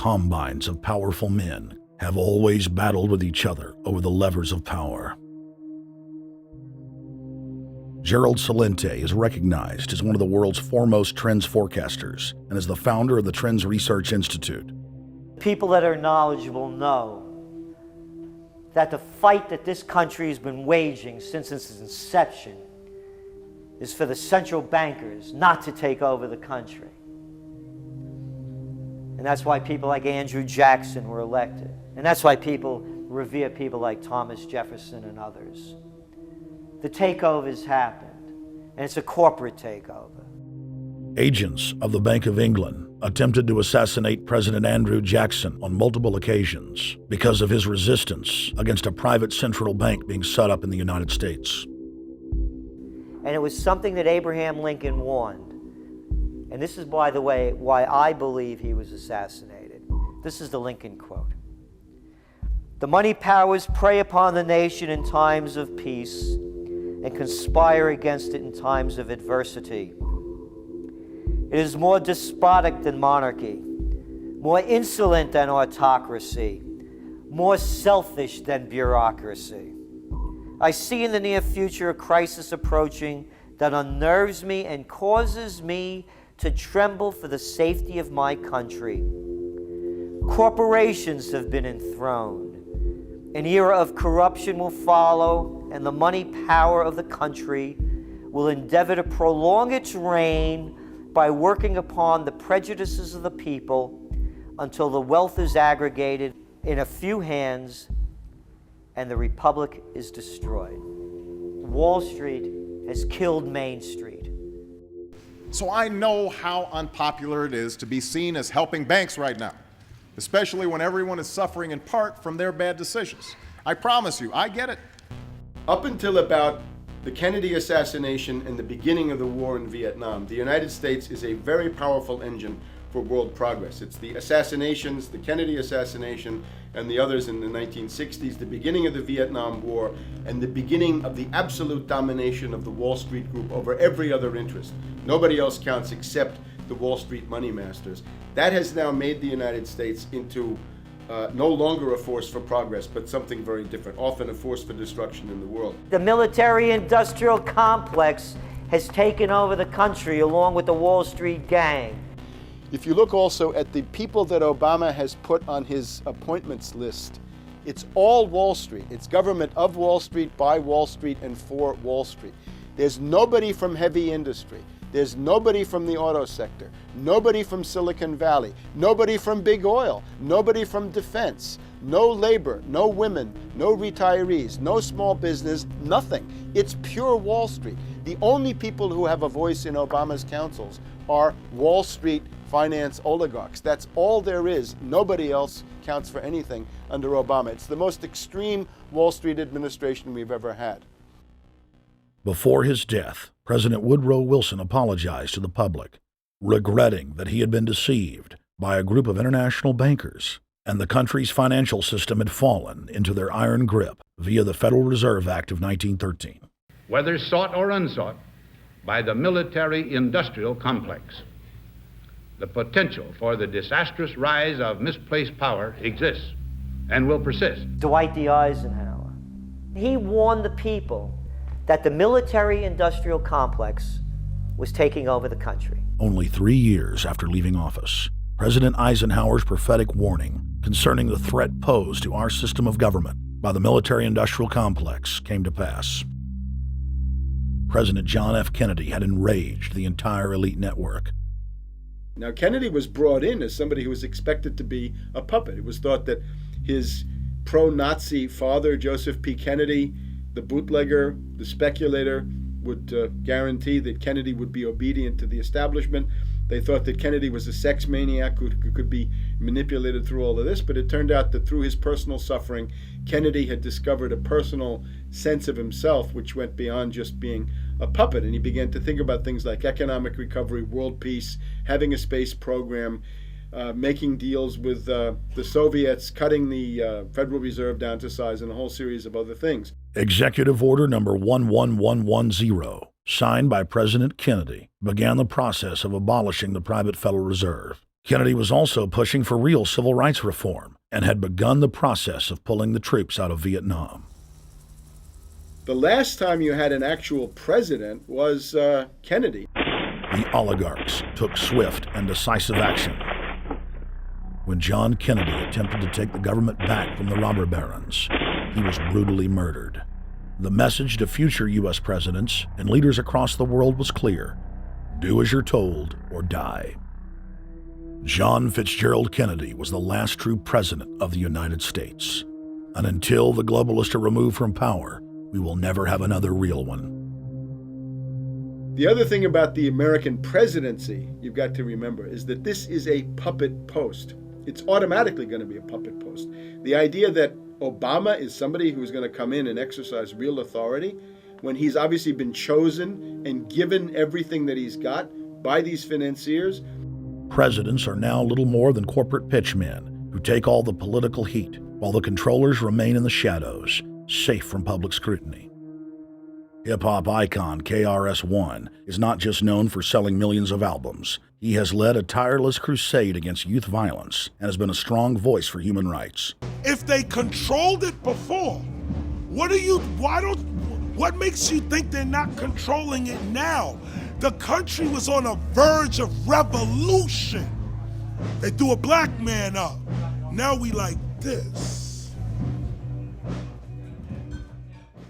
combines of powerful men have always battled with each other over the levers of power. Gerald Celente is recognized as one of the world's foremost trends forecasters and is the founder of the Trends Research Institute. People that are knowledgeable know that the fight that this country has been waging since its inception is for the central bankers not to take over the country. And that's why people like Andrew Jackson were elected. And that's why people revere people like Thomas Jefferson and others. The takeover's happened, and it's a corporate takeover. Agents of the Bank of England attempted to assassinate President Andrew Jackson on multiple occasions because of his resistance against a private central bank being set up in the United States. And it was something that Abraham Lincoln warned. And this is, by the way, why I believe he was assassinated. This is the Lincoln quote. "The money powers prey upon the nation in times of peace and conspire against it in times of adversity. It is more despotic than monarchy, more insolent than autocracy, more selfish than bureaucracy. I see in the near future a crisis approaching that unnerves me and causes me to tremble for the safety of my country. Corporations have been enthroned. An era of corruption will follow, and the money power of the country will endeavor to prolong its reign by working upon the prejudices of the people until the wealth is aggregated in a few hands and the republic is destroyed." Wall Street has killed Main Street. So I know how unpopular it is to be seen as helping banks right now, especially when everyone is suffering in part from their bad decisions. I promise you, I get it. Up until about the Kennedy assassination and the beginning of the war in Vietnam, the United States is a very powerful engine for world progress. It's the assassinations, the Kennedy assassination, and the others in the 1960s, the beginning of the Vietnam War, and the beginning of the absolute domination of the Wall Street Group over every other interest. Nobody else counts except the Wall Street money masters. That has now made the United States into no longer a force for progress, but something very different, often a force for destruction in the world. The military-industrial complex has taken over the country along with the Wall Street gang. If you look also at the people that Obama has put on his appointments list, it's all Wall Street. It's government of Wall Street, by Wall Street, and for Wall Street. There's nobody from heavy industry. There's nobody from the auto sector, nobody from Silicon Valley, nobody from big oil, nobody from defense, no labor, no women, no retirees, no small business, nothing. It's pure Wall Street. The only people who have a voice in Obama's councils are Wall Street finance oligarchs. That's all there is. Nobody else counts for anything under Obama. It's the most extreme Wall Street administration we've ever had. Before his death, President Woodrow Wilson apologized to the public, regretting that he had been deceived by a group of international bankers and the country's financial system had fallen into their iron grip via the Federal Reserve Act of 1913. Whether sought or unsought by the military-industrial complex, the potential for the disastrous rise of misplaced power exists and will persist. Dwight D. Eisenhower, he warned the people that the military-industrial complex was taking over the country. Only 3 years after leaving office, President Eisenhower's prophetic warning concerning the threat posed to our system of government by the military-industrial complex came to pass. President John F. Kennedy had enraged the entire elite network. Now, Kennedy was brought in as somebody who was expected to be a puppet. It was thought that his pro-Nazi father, Joseph P. Kennedy, the bootlegger, the speculator, would guarantee that Kennedy would be obedient to the establishment. They thought that Kennedy was a sex maniac who could be manipulated through all of this, but it turned out that through his personal suffering, Kennedy had discovered a personal sense of himself which went beyond just being a puppet, and he began to think about things like economic recovery, world peace, having a space program, making deals with the Soviets, cutting the Federal Reserve down to size, and a whole series of other things. Executive Order number 11110, signed by President Kennedy, began the process of abolishing the private Federal Reserve Kennedy was also pushing for real civil rights reform and had begun the process of pulling the troops out of Vietnam. The last time you had an actual president was Kennedy. The oligarchs took swift and decisive action. When John Kennedy attempted to take the government back from the robber barons, he was brutally murdered. The message to future U.S. presidents and leaders across the world was clear: do as you're told or die. John Fitzgerald Kennedy was the last true president of the United States. And until the globalists are removed from power, we will never have another real one. The other thing about the American presidency you've got to remember is that this is a puppet post. It's automatically going to be a puppet post. The idea that Obama is somebody who's going to come in and exercise real authority when he's obviously been chosen and given everything that he's got by these financiers. Presidents are now little more than corporate pitchmen who take all the political heat, while the controllers remain in the shadows, safe from public scrutiny. Hip-hop icon KRS-One is not just known for selling millions of albums. He has led a tireless crusade against youth violence and has been a strong voice for human rights. If they controlled it before, what makes you think they're not controlling it now? The country was on a verge of revolution. They threw a black man up. Now we like this.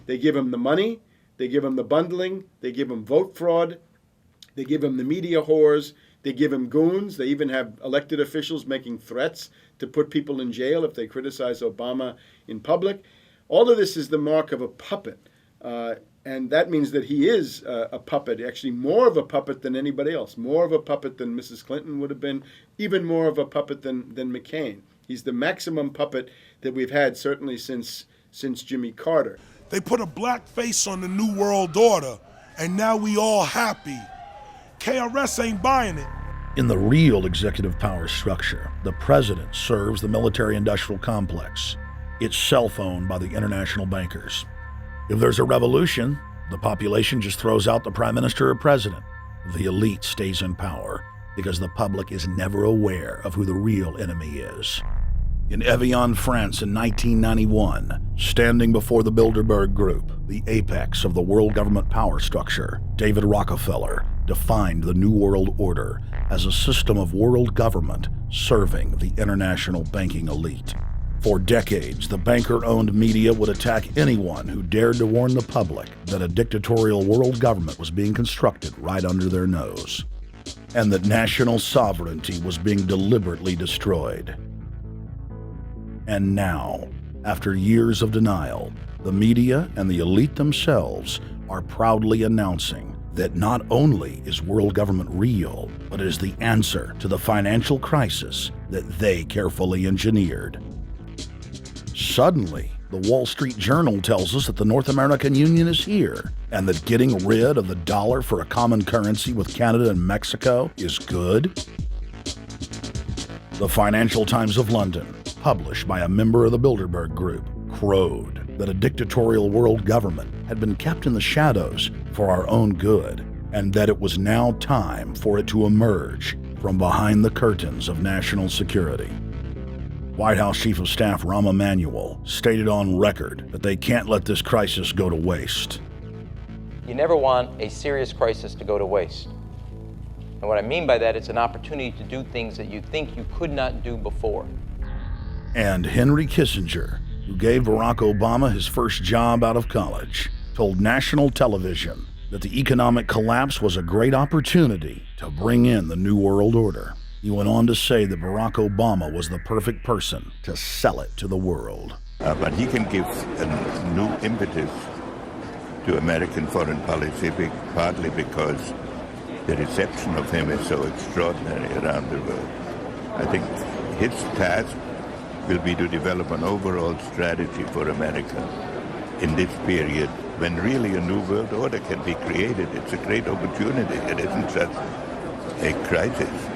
They give him the money, they give him the bundling, they give him vote fraud, they give him the media whores, they give him goons. They even have elected officials making threats to put people in jail if they criticize Obama in public. All of this is the mark of a puppet. And that means that he is a puppet, actually more of a puppet than anybody else, more of a puppet than Mrs. Clinton would have been, even more of a puppet than McCain. He's the maximum puppet that we've had certainly since Jimmy Carter. They put a black face on the New World Order, and now we all happy. KRS ain't buying it. In the real executive power structure, the president serves the military-industrial complex, itself owned by the international bankers. If there's a revolution, the population just throws out the prime minister or president. The elite stays in power because the public is never aware of who the real enemy is. In Evian, France in 1991, standing before the Bilderberg Group, the apex of the world government power structure, David Rockefeller defined the New World Order as a system of world government serving the international banking elite. For decades, the banker-owned media would attack anyone who dared to warn the public that a dictatorial world government was being constructed right under their nose, and that national sovereignty was being deliberately destroyed. And now, after years of denial, the media and the elite themselves are proudly announcing that not only is world government real, but it is the answer to the financial crisis that they carefully engineered. Suddenly, the Wall Street Journal tells us that the North American Union is here, and that getting rid of the dollar for a common currency with Canada and Mexico is good. The Financial Times of London, published by a member of the Bilderberg Group, crowed that a dictatorial world government had been kept in the shadows for our own good, and that it was now time for it to emerge from behind the curtains of national security. White House Chief of Staff Rahm Emanuel stated on record that they can't let this crisis go to waste. You never want a serious crisis to go to waste. And what I mean by that, it's an opportunity to do things that you think you could not do before. And Henry Kissinger, who gave Barack Obama his first job out of college, told national television that the economic collapse was a great opportunity to bring in the New World Order. He went on to say that Barack Obama was the perfect person to sell it to the world. But he can give a new impetus to American foreign policy, partly because the reception of him is so extraordinary around the world. I think his task will be to develop an overall strategy for America in this period when really a new world order can be created. It's a great opportunity. It isn't just a crisis.